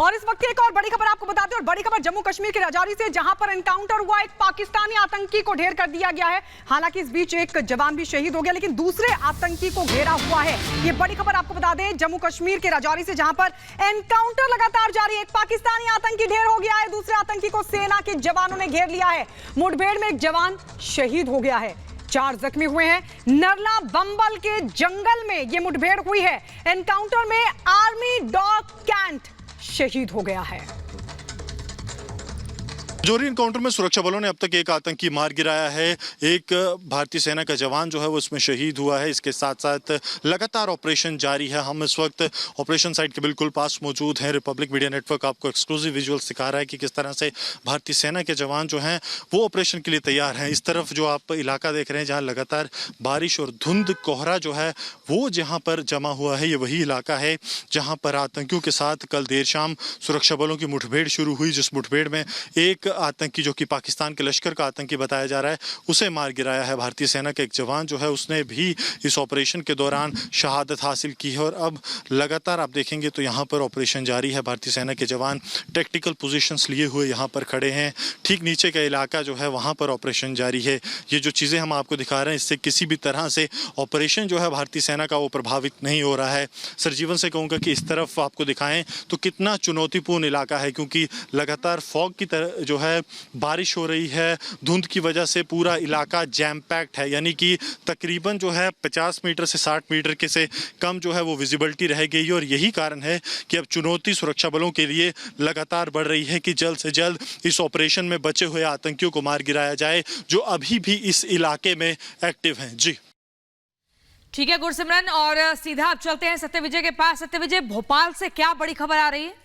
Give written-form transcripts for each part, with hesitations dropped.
और इस वक्त की एक और बड़ी खबर आपको बताते हैं, और बड़ी खबर जम्मू कश्मीर के राजौरी से, जहां पर एनकाउंटर हुआ, एक पाकिस्तानी आतंकी को ढेर कर दिया गया है। हालांकि इस बीच एक जवान भी शहीद हो गया, लेकिन दूसरे आतंकी को घेरा हुआ है। ये बड़ी खबर आपको बता दें जम्मू कश्मीर के राजौरी से, जहां पर एनकाउंटर लगातार जारी है। एक पाकिस्तानी आतंकी ढेर हो गया है, दूसरे आतंकी को सेना के जवानों ने घेर लिया है। मुठभेड़ में एक जवान शहीद हो गया है, 4 जख्मी हुए हैं। नरला बंबल के जंगल में यह मुठभेड़ हुई है। एनकाउंटर में आर्मी डॉग कैंट शहीद हो गया है। जोरी एनकाउंटर में सुरक्षा बलों ने अब तक एक आतंकी मार गिराया है। एक भारतीय सेना का जवान जो है वो इसमें शहीद हुआ है। इसके साथ साथ लगातार ऑपरेशन जारी है। हम इस वक्त ऑपरेशन साइट के बिल्कुल पास मौजूद हैं। रिपब्लिक मीडिया नेटवर्क आपको एक्सक्लूसिव विजुअल्स दिखा रहा है कि किस तरह से भारतीय सेना के जवान जो हैं वो ऑपरेशन के लिए तैयार हैं। इस तरफ जो आप इलाका देख रहे हैं जहाँ लगातार बारिश और धुंध कोहरा जो है वो जहाँ पर जमा हुआ है, ये वही इलाका है जहाँ पर आतंकियों के साथ कल देर शाम सुरक्षा बलों की मुठभेड़ शुरू हुई, जिस मुठभेड़ में एक आतंकी जो कि पाकिस्तान के लश्कर का आतंकी बताया जा रहा है उसे मार गिराया है। भारतीय सेना का एक जवान जो है उसने भी इस ऑपरेशन के दौरान शहादत हासिल की है। और अब लगातार आप देखेंगे तो यहाँ पर ऑपरेशन जारी है। भारतीय सेना के जवान टैक्टिकल पोजीशंस लिए हुए यहाँ पर खड़े हैं। ठीक नीचे का इलाका जो है वहाँ पर ऑपरेशन जारी है। ये जो चीज़ें हम आपको दिखा रहे हैं इससे किसी भी तरह से ऑपरेशन जो है भारतीय सेना का वो प्रभावित नहीं हो रहा है। सरजीवन से कहूँगा कि इस तरफ आपको दिखाएं तो कितना चुनौतीपूर्ण इलाका है, क्योंकि लगातार फॉग की तरह जो है बारिश हो रही है। धुंध की वजह से पूरा इलाका जैम पैक्ड है, यानी कि तकरीबन जो है 50 मीटर से 60 मीटर के से कम जो है वो विजिबिलिटी रह गई है। और यही कारण है कि अब चुनौती सुरक्षा बलों के लिए लगातार बढ़ रही है कि जल्द से जल्द इस ऑपरेशन में बचे हुए आतंकियों को मार गिराया जाए जो अभी भी इस इलाके में एक्टिव हैं। जी ठीक है गुरसिमरन, और सीधा आप चलते हैं सत्यविजय के पास। सत्यविजय, भोपाल से क्या बड़ी खबर आ रही है?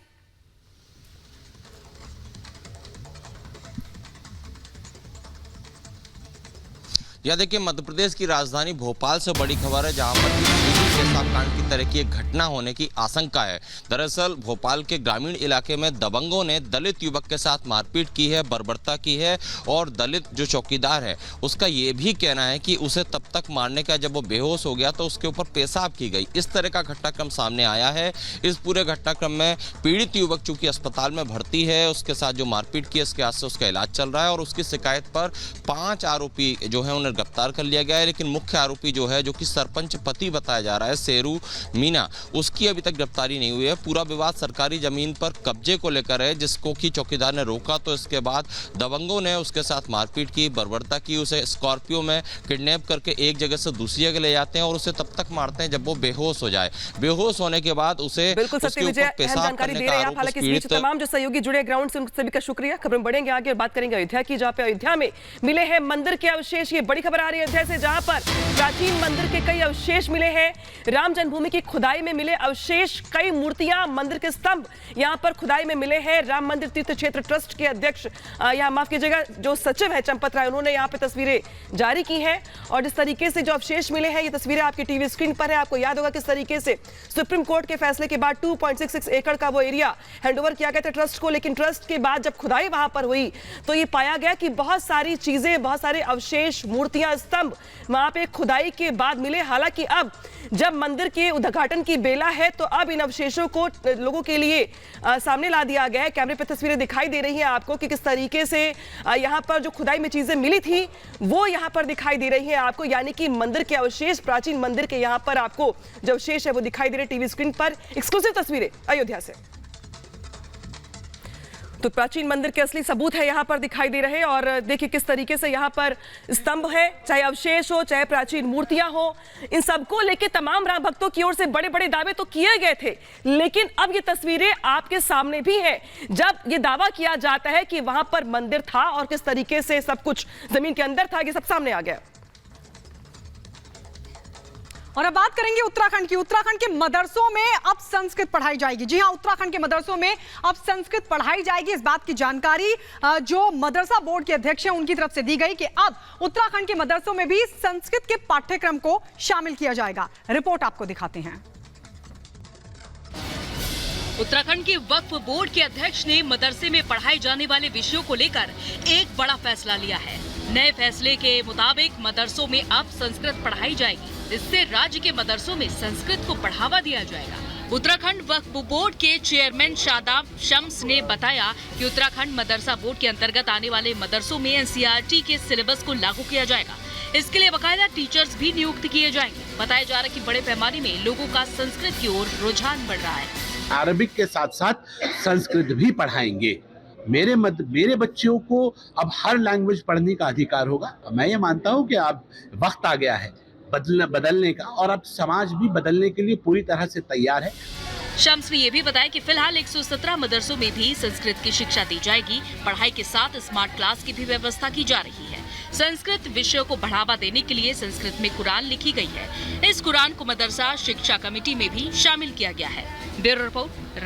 यह देखिए, मध्य प्रदेश की राजधानी भोपाल से बड़ी खबर है, जहां पर पेशाब कांड की तरह की एक घटना होने की आशंका है। दरअसल भोपाल के ग्रामीण इलाके में दबंगों ने दलित युवक के साथ मारपीट की है, बर्बरता की है, और दलित जो चौकीदार है उसका ये भी कहना है कि उसे तब तक मारने का जब वो बेहोश हो गया तो उसके ऊपर पेशाब की गई। इस तरह का घटनाक्रम सामने आया है। इस पूरे घटनाक्रम में पीड़ित युवक चूंकि अस्पताल में भर्ती है, उसके साथ जो मारपीट की इसके हाथ से उसका इलाज चल रहा है, और उसकी शिकायत पर 5 आरोपी जो है उन्हें गिरफ्तार कर लिया गया है। लेकिन मुख्य आरोपी जो है, जो कि सरपंच पति बताया जा रहा है, शेरू मीना, उसकी अभी तक गिरफ्तारी नहीं हुई है। पूरा विवाद सरकारी जमीन पर कब्जे को लेकर है, जिसको कि चौकीदार ने रोका तो इसके बाद दबंगों ने उसके साथ मारपीट की, बर्बरता की। उसे स्कॉर्पियो में किडनैप करके एक जगह से दूसरी जगह ले जाते हैं और उसे तब तक मारते हैं जब वो बेहोश हो जाए। बेहोश होने के बाद उसे उसके ऊपर पेशाब करने का आरोप। हालांकि इस बीच तमाम जो सहयोगी जुड़े ग्राउंड से उन सभी का शुक्रिया। खबरें बढ़ेंगे आगे और बात करेंगे अयोध्या की, जहां पे अयोध्या में मिले हैं मंदिर के अवशेष। ये बड़ी खबर आ रही है अयोध्या से, जहां पर प्राचीन मंदिर के कई अवशेष मिले हैं। राम जन्मभूमि की खुदाई में मिले अवशेष, कई मूर्तियां, मंदिर के स्तंभ यहां पर खुदाई में मिले हैं। राम मंदिर तीर्थ क्षेत्र ट्रस्ट के अध्यक्ष, यहां माफ कीजिएगा, जो सचिव है चंपत राय, उन्होंने यहां पे तस्वीरें जारी की हैं। और जिस तरीके से जो अवशेष मिले हैं, ये तस्वीरें आपकी टीवी स्क्रीन पर है। आपको याद होगा किस तरीके से सुप्रीम कोर्ट के फैसले के बाद 2.66 एकड़ का वो एरिया हैंडओवर किया गया था ट्रस्ट को। लेकिन ट्रस्ट के बाद जब खुदाई वहां पर हुई तो ये पाया गया कि बहुत सारी चीजें, बहुत सारे अवशेष, मूर्तियां, स्तंभ वहां पे खुदाई के बाद मिले। हालांकि अब जब मंदिर के उद्घाटन की बेला है तो अब इन अवशेषों को लोगों के लिए सामने ला दिया गया है। कैमरे पर तस्वीरें दिखाई दे रही हैं आपको कि किस तरीके से यहां पर जो खुदाई में चीजें मिली थी वो यहां पर दिखाई दे रही हैं आपको, यानी कि मंदिर के अवशेष, प्राचीन मंदिर के यहां पर आपको जो अवशेष है वो दिखाई दे रहे टीवी स्क्रीन पर। एक्सक्लूसिव तस्वीरें अयोध्या से। तो प्राचीन मंदिर के असली सबूत है यहाँ पर दिखाई दे रहे हैं। और देखिए किस तरीके से यहाँ पर स्तंभ है, चाहे अवशेष हो, चाहे प्राचीन मूर्तियां हो, इन सबको लेके तमाम राम भक्तों की ओर से बड़े बड़े दावे तो किए गए थे। लेकिन अब ये तस्वीरें आपके सामने भी हैं, जब ये दावा किया जाता है कि वहां पर मंदिर था और किस तरीके से सब कुछ जमीन के अंदर था, ये सब सामने आ गया। और अब बात करेंगे उत्तराखंड की। उत्तराखंड के मदरसों में अब संस्कृत पढ़ाई जाएगी। जी हां, उत्तराखंड के मदरसों में अब संस्कृत पढ़ाई जाएगी। इस बात की जानकारी जो मदरसा बोर्ड के अध्यक्ष हैं उनकी तरफ से दी गई कि अब उत्तराखंड के मदरसों में भी संस्कृत के पाठ्यक्रम को शामिल किया जाएगा। रिपोर्ट आपको दिखाते हैं। उत्तराखंड के वक्फ बोर्ड के अध्यक्ष ने मदरसे में पढ़ाए जाने वाले विषयों को लेकर एक बड़ा फैसला लिया है। नए फैसले के मुताबिक मदरसों में अब संस्कृत पढ़ाई जाएगी। इससे राज्य के मदरसों में संस्कृत को बढ़ावा दिया जाएगा। उत्तराखंड वक्फ बोर्ड के चेयरमैन शादाब शम्स ने बताया कि उत्तराखंड मदरसा बोर्ड के अंतर्गत आने वाले मदरसों में एनसीईआरटी के सिलेबस को लागू किया जाएगा। इसके लिए बाकायदा टीचर्स भी नियुक्त किए जाएंगे। बताया जा रहा है कि बड़े पैमाने में लोगों का संस्कृत की ओर रुझान बढ़ रहा है। अरबिक के साथ साथ संस्कृत भी पढ़ाएंगे। मेरे बच्चों को अब हर लैंग्वेज पढ़ने का अधिकार होगा। मैं ये मानता हूँ कि अब वक्त आ गया है बदलने का, और अब समाज भी बदलने के लिए पूरी तरह से तैयार है। शम्स ने ये भी बताया कि फिलहाल 117 मदरसों में भी संस्कृत की शिक्षा दी जाएगी। पढ़ाई के साथ स्मार्ट क्लास की भी व्यवस्था की जा रही है। संस्कृत विषय को बढ़ावा देने के लिए संस्कृत में कुरान लिखी गई है। इस कुरान को मदरसा शिक्षा कमेटी में भी शामिल किया गया है। Bureau report.